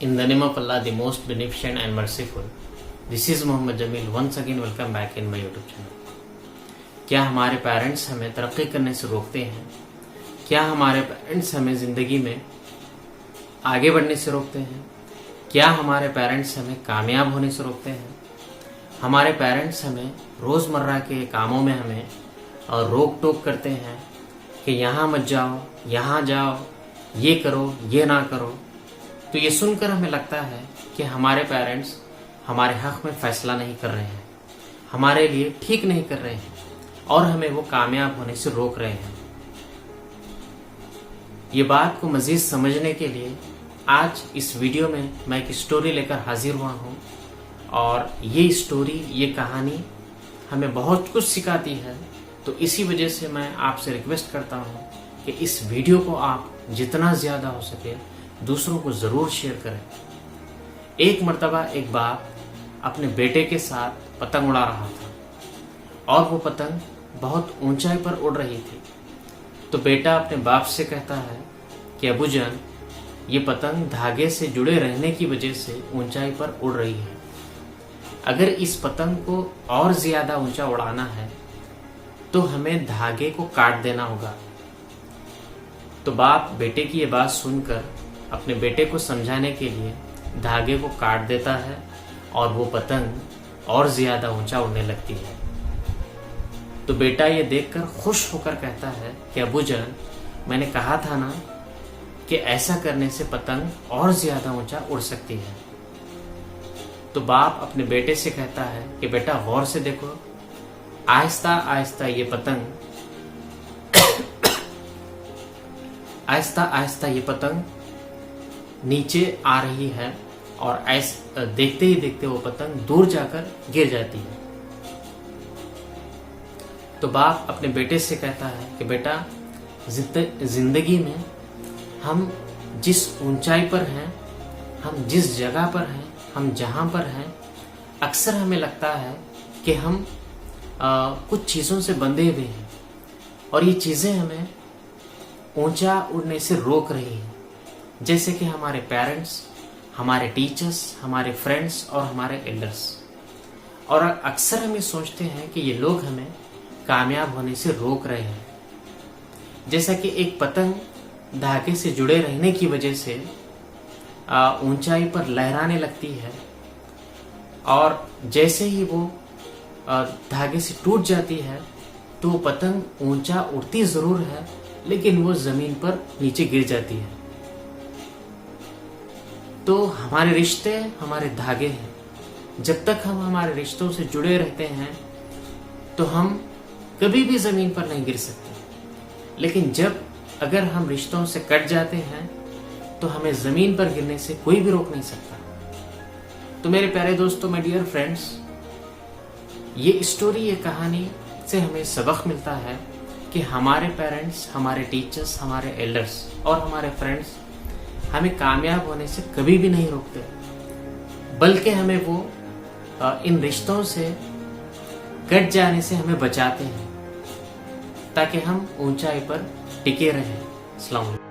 In the name of Allah, the most beneficent and merciful, this is Mohammed Jamil. Once again, welcome back in my YouTube channel. क्या हमारे parents हमें तरक्की करने से रोकते हैं? क्या हमारे पेरेंट्स हमें ज़िंदगी में आगे बढ़ने से रोकते हैं? क्या हमारे पेरेंट्स हमें कामयाब होने से रोकते हैं? हमारे पेरेंट्स हमें रोज़मर्रा के कामों में हमें रोक टोक करते हैं कि यहाँ मत जाओ, यहाँ जाओ, ये करो, ये ना करो। तो ये सुनकर हमें लगता है कि हमारे पेरेंट्स हमारे हक़ में फ़ैसला नहीं कर रहे हैं, हमारे लिए ठीक नहीं कर रहे हैं और हमें वो कामयाब होने से रोक रहे हैं। ये बात को मज़ीद समझने के लिए आज इस वीडियो में मैं एक स्टोरी लेकर हाजिर हुआ हूँ और ये स्टोरी, ये कहानी हमें बहुत कुछ सिखाती है। तो इसी वजह से मैं आपसे रिक्वेस्ट करता हूँ कि इस वीडियो को आप जितना ज़्यादा हो सके दूसरों को ज़रूर शेयर करें। एक मर्तबा एक बाप अपने बेटे के साथ पतंग उड़ा रहा था और वो पतंग बहुत ऊंचाई पर उड़ रही थी। तो बेटा अपने बाप से कहता है कि अबूजान, ये पतंग धागे से जुड़े रहने की वजह से ऊंचाई पर उड़ रही है। अगर इस पतंग को और ज़्यादा ऊंचा उड़ाना है तो हमें धागे को काट देना होगा। तो बाप बेटे की ये बात सुनकर अपने बेटे को समझाने के लिए धागे को काट देता है और वो पतंग और ज़्यादा ऊंचा उड़ने लगती है। तो बेटा ये देखकर खुश होकर कहता है कि अबूजान, मैंने कहा था ना कि ऐसा करने से पतंग और ज़्यादा ऊंचा उड़ सकती है। तो बाप अपने बेटे से कहता है कि बेटा गौर से देखो, आहिस्ता आहिस्ता ये पतंग आहिस्ता आहिस्ता ये पतंग नीचे आ रही है और देखते ही देखते वो पतंग दूर जाकर गिर जाती है। तो बाप अपने बेटे से कहता है कि बेटा, जिंदगी में हम जिस ऊंचाई पर हैं, हम जिस जगह पर हैं, हम जहां पर हैं, अक्सर हमें लगता है कि हम कुछ चीज़ों से बंधे हुए हैं और ये चीज़ें हमें ऊंचा उड़ने से रोक रही हैं। जैसे कि हमारे पेरेंट्स, हमारे टीचर्स, हमारे फ्रेंड्स और हमारे एल्डर्स। और अक्सर हम ये सोचते हैं कि ये लोग हमें कामयाब होने से रोक रहे हैं। जैसा कि एक पतंग धागे से जुड़े रहने की वजह से ऊंचाई पर लहराने लगती है और जैसे ही वो धागे से टूट जाती है तो वो पतंग ऊंचा उड़ती ज़रूर है लेकिन वो ज़मीन पर नीचे गिर जाती है। तो हमारे रिश्ते हमारे धागे हैं। जब तक हम हमारे रिश्तों से जुड़े रहते हैं तो हम कभी भी ज़मीन पर नहीं गिर सकते, लेकिन अगर हम रिश्तों से कट जाते हैं तो हमें ज़मीन पर गिरने से कोई भी रोक नहीं सकता। तो मेरे प्यारे दोस्तों, माय डियर फ्रेंड्स, ये स्टोरी, ये कहानी से हमें सबक मिलता है कि हमारे पेरेंट्स, हमारे टीचर्स, हमारे एल्डर्स और हमारे फ्रेंड्स हमें कामयाब होने से कभी भी नहीं रोकते, बल्कि हमें वो इन रिश्तों से कट जाने से हमें बचाते हैं ताकि हम ऊंचाई पर टिके रहें। अस्सलाम वालेकुम।